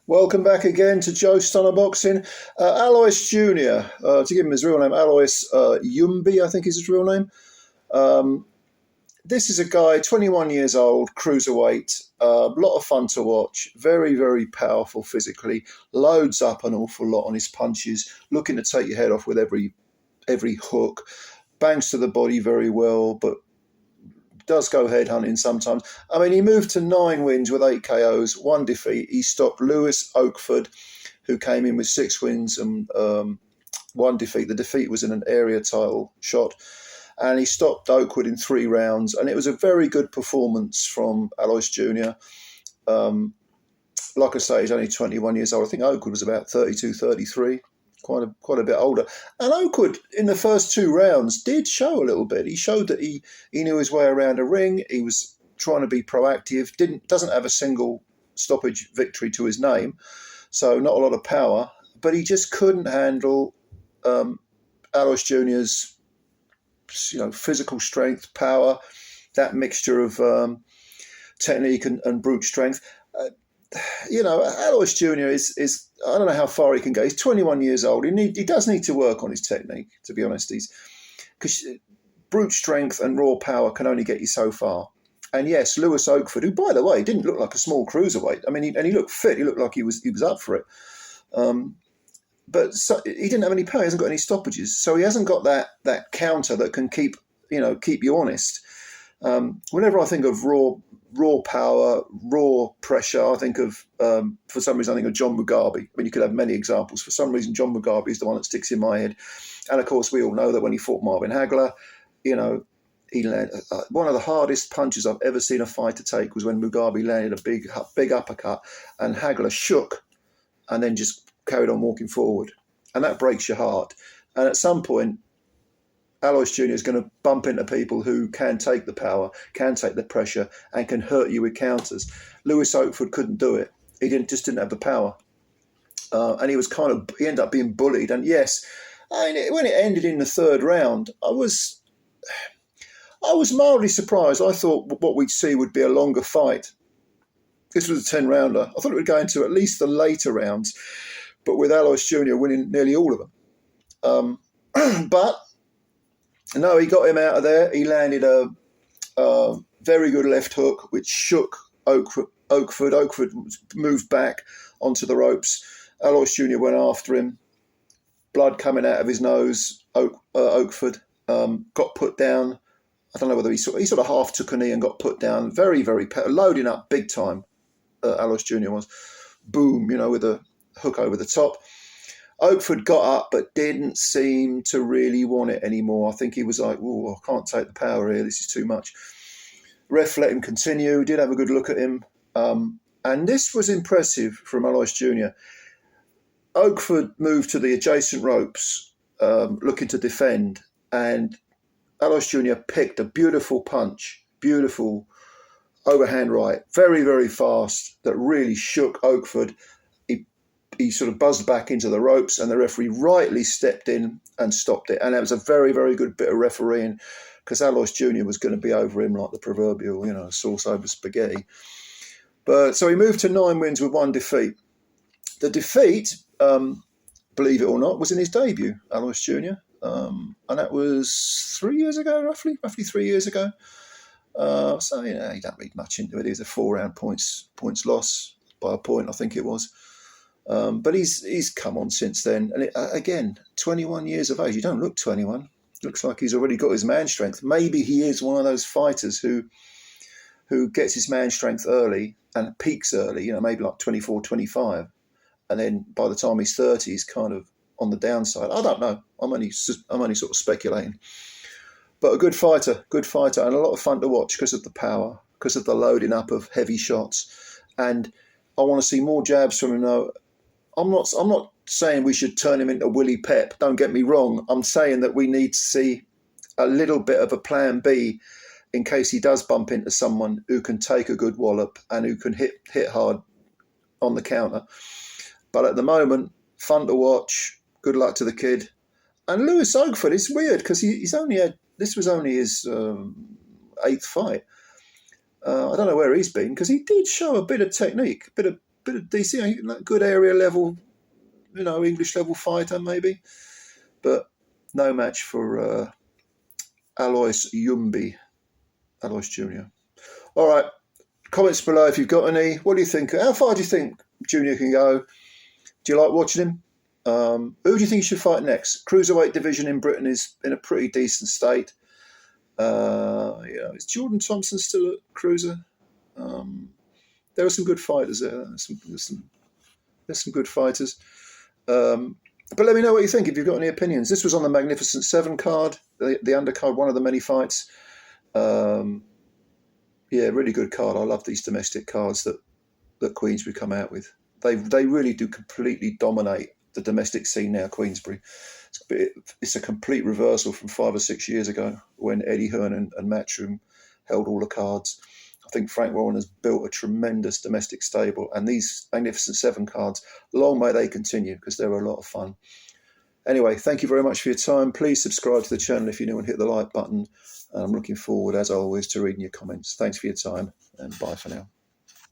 Welcome back again to Joe Stunner Boxing. Aloys Junior, to give him his real name, Aloys Yumbi, I think is his real name. This is a guy, 21 years old, cruiserweight, a lot of fun to watch, very, very powerful physically, loads up an awful lot on his punches, looking to take your head off with every hook, bangs to the body very well, but does go head hunting sometimes. I mean, he moved to 9 wins with 8 KOs, 1 defeat. He stopped LEWIS OAKFORD, who came in with 6 wins and 1 defeat. The defeat was in an area title shot. And he stopped Oakwood in 3 rounds. And it was a very good performance from Aloys Junior. Like I say, he's only 21 years old. I think Oakwood was about 32, 33. Quite a bit older. And Oakwood, in the first 2 rounds, did show a little bit. He showed that he knew his way around a ring. He was trying to be proactive. Doesn't have a single stoppage victory to his name, so not a lot of power. But he just couldn't handle Aloys Junior's, physical strength, power, that mixture of technique and brute strength. Aloys Junior is I don't know how far he can go. He's 21 years old. He does need to work on his technique, to be honest. Because brute strength and raw power can only get you so far. And yes, LEWIS OAKFORD, who, by the way, didn't look like a small cruiserweight. I mean, he looked fit. He looked like he was up for it. But he didn't have any power. He hasn't got any stoppages. So he hasn't got that counter that can keep you honest. Whenever I think of raw power, raw pressure, I think of, for some reason, I think of John Mugabe. I mean, you could have many examples. For some reason, John Mugabe is the one that sticks in my head. And of course, we all know that when he fought Marvin Hagler, he landed one of the hardest punches I've ever seen a fighter take was when Mugabe landed a big uppercut and Hagler shook and then just carried on walking forward. And that breaks your heart. And at some point, Aloys Junior is going to bump into people who can take the power, can take the pressure, and can hurt you with counters. LEWIS OAKFORD couldn't do it. He just didn't have the power, and he ended up being bullied. And yes, when it ended in the 3rd round, I was mildly surprised. I thought what we'd see would be a longer fight. This was a 10-rounder. I thought it would go into at least the later rounds, but with Aloys Junior winning nearly all of them. But no, he got him out of there. He landed a very good left hook, which shook Oakford. Oakford moved back onto the ropes. Aloys Junior went after him. Blood coming out of his nose. Oakford got put down. I don't know whether he sort of half took a knee and got put down. Very, very loading up big time. Aloys Junior was. Boom, with a hook over the top. Oakford got up but didn't seem to really want it anymore. I think he was like, oh, I can't take the power here. This is too much. Ref let him continue, did have a good look at him. And this was impressive from Aloys Junior. Oakford moved to the adjacent ropes, looking to defend. And Aloys Junior picked a beautiful punch, beautiful overhand right, very, very fast, that really shook Oakford. He sort of buzzed back into the ropes and the referee rightly stepped in and stopped it. And that was a very, very good bit of refereeing because Aloys Junior was going to be over him like the proverbial, sauce over spaghetti. But so he moved to 9 wins with 1 defeat. The defeat, believe it or not, was in his debut, Aloys Junior. And that was 3 years ago, roughly 3 years ago. So, he don't read much into it. It was a 4-round points loss by a point, I think it was. But he's come on since then. And again, 21 years of age. You don't look 21. Looks like he's already got his man strength. Maybe he is one of those fighters who gets his man strength early and peaks early, maybe like 24, 25. And then by the time he's 30, he's kind of on the downside. I don't know. I'm only sort of speculating. But a good fighter, and a lot of fun to watch because of the power, because of the loading up of heavy shots. And I want to see more jabs from him now. I'm not saying we should turn him into Willie Pep. Don't get me wrong. I'm saying that we need to see a little bit of a plan B in case he does bump into someone who can take a good wallop and who can hit hard on the counter. But at the moment, fun to watch. Good luck to the kid. And LEWIS OAKFORD, it's weird because this was only his 8th fight. I don't know where he's been because he did show a bit of technique, a bit of decent, good area level, English level fighter maybe, but no match for Aloys Junior. All right, comments below if you've got any. What do you think? How far do you think Junior can go? Do you like watching him? Who do you think he should fight next? Cruiserweight division in Britain is in a pretty decent state. Is Jordan Thompson still at cruiser? There are some good fighters there. There's some good fighters. But let me know what you think if you've got any opinions. This was on the Magnificent 7 card, the undercard, one of the many fights. Really good card. I love these domestic cards that Queensbury come out with. They really do completely dominate the domestic scene now, Queensbury. It's a complete reversal from 5 or 6 years ago when Eddie Hearn and Matchroom held all the cards. I think Frank Warren has built a tremendous domestic stable, and these Magnificent 7 cards, long may they continue, because they're a lot of fun. Anyway, thank you very much for your time. Please subscribe to the channel if you're new and hit the like button. I'm looking forward, as always, to reading your comments. Thanks for your time, and bye for now.